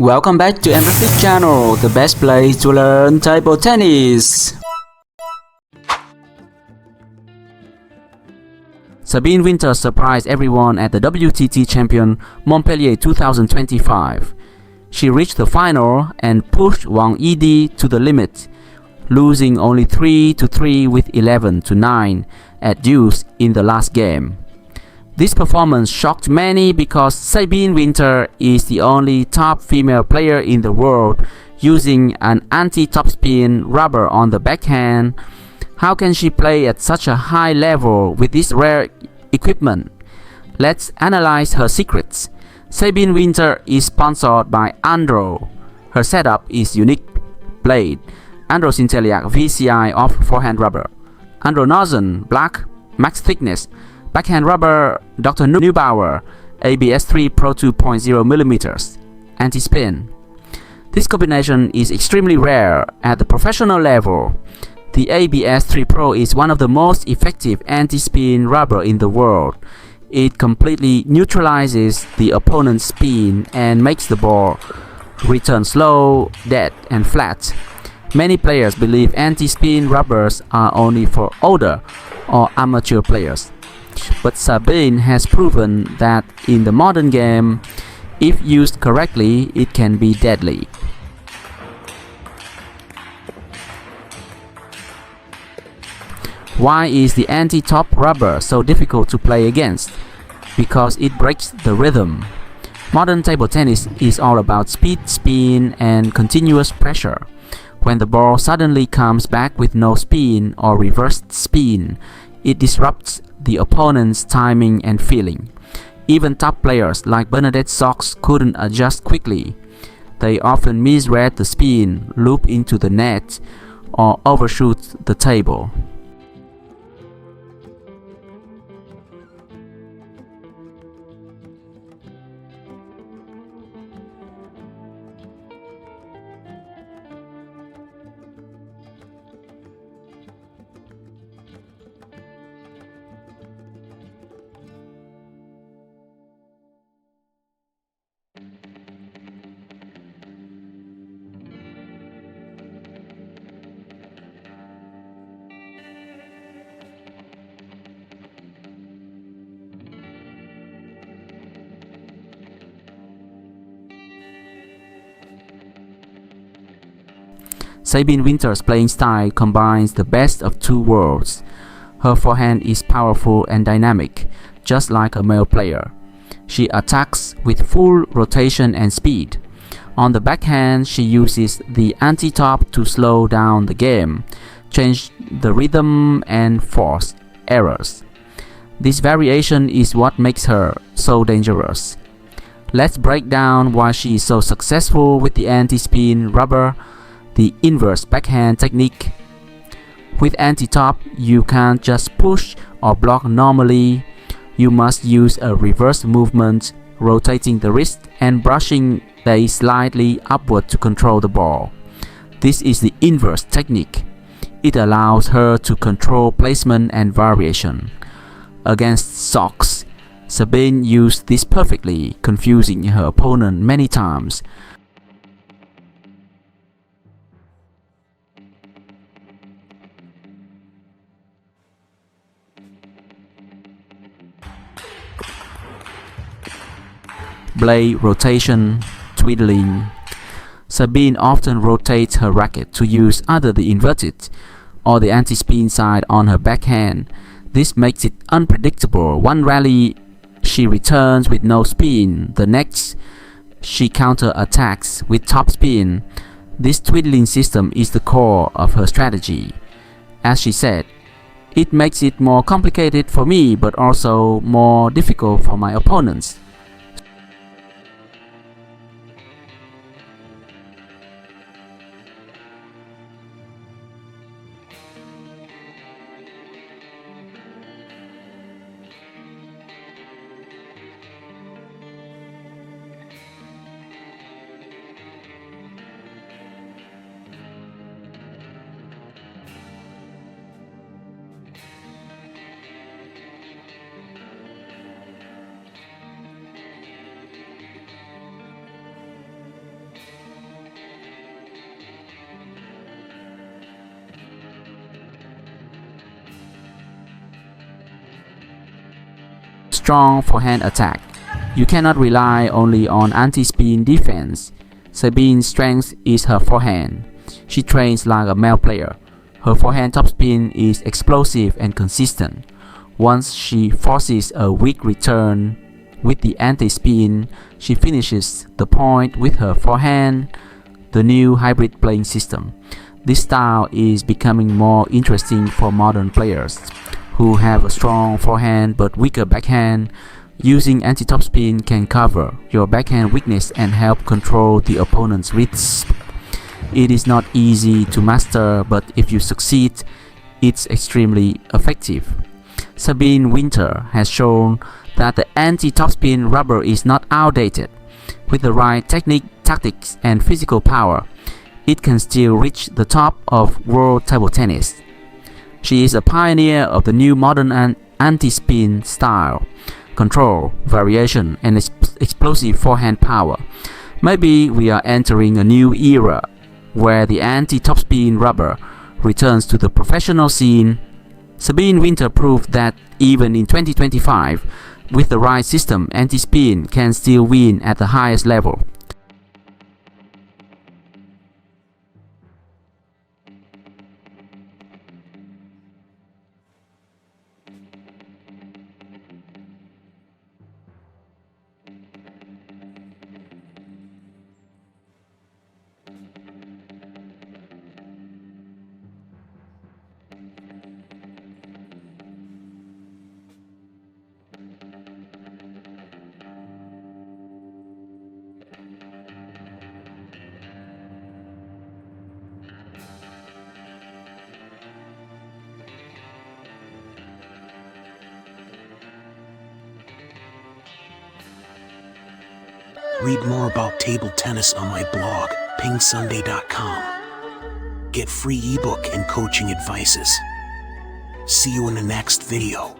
Welcome back to Empathy Channel, the best place to learn table tennis. Sabine Winter surprised everyone at the WTT champion Montpellier 2025. She reached the final and pushed Wang Yidi to the limit, losing only 3-3 with 11-9 at deuce in the last game. This performance shocked many because Sabine Winter is the only top female player in the world using an anti-topspin rubber on the backhand. How can she play at such a high level with this rare equipment? Let's analyze her secrets. Sabine Winter is sponsored by Andro. Her setup is unique blade, Andro Centelliac VCI off forehand rubber, Andro Nozen black, max thickness, backhand rubber Dr. Neubauer ABS3 Pro 2.0mm, anti-spin. This combination is extremely rare at the professional level. The ABS3 Pro is one of the most effective anti-spin rubber in the world. It completely neutralizes the opponent's spin and makes the ball return slow, dead, and flat. Many players believe anti-spin rubbers are only for older or amateur players. But Sabine has proven that in the modern game, if used correctly, it can be deadly. Why is the anti-top rubber so difficult to play against? Because it breaks the rhythm. Modern table tennis is all about speed, spin, and continuous pressure. When the ball suddenly comes back with no spin or reversed spin, it disrupts the opponent's timing and feeling. Even top players like Bernadette Sox couldn't adjust quickly. They often misread the spin, loop into the net, or overshoot the table. Sabine Winter's playing style combines the best of two worlds. Her forehand is powerful and dynamic, just like a male player. She attacks with full rotation and speed. On the backhand, she uses the anti-top to slow down the game, change the rhythm, and force errors. This variation is what makes her so dangerous. Let's break down why she is so successful with the anti-spin rubber, the inverse backhand technique. With anti-top, you can't just push or block normally. You must use a reverse movement, rotating the wrist and brushing they slightly upward to control the ball. This is the inverse technique. It allows her to control placement and variation. Against Sox, Sabine used this perfectly, confusing her opponent many times. Blade rotation, twiddling. Sabine often rotates her racket to use either the inverted or the anti-spin side on her backhand. This makes it unpredictable. One rally she returns with no spin, the next she counter-attacks with top spin. This twiddling system is the core of her strategy. As she said, "It makes it more complicated for me but also more difficult for my opponents." strong forehand attack. You cannot rely only on anti-spin defense. Sabine's strength is her forehand. She trains like a male player. Her forehand topspin is explosive and consistent. Once she forces a weak return with the anti-spin, she finishes the point with her forehand. The new hybrid playing system. This style is becoming more interesting for modern players who have a strong forehand but weaker backhand. Using anti-topspin can cover your backhand weakness and help control the opponent's wrist. It is not easy to master, but if you succeed, it's extremely effective. Sabine Winter has shown that the anti-topspin rubber is not outdated. With the right technique, tactics, and physical power, it can still reach the top of world table tennis. She is a pioneer of the new modern anti-spin style, control, variation, and explosive forehand power. Maybe we are entering a new era where the anti-topspin rubber returns to the professional scene. Sabine Winter proved that even in 2025, with the right system, anti-spin can still win at the highest level. Read more about table tennis on my blog, pingsunday.com. Get free ebook and coaching advices. See you in the next video.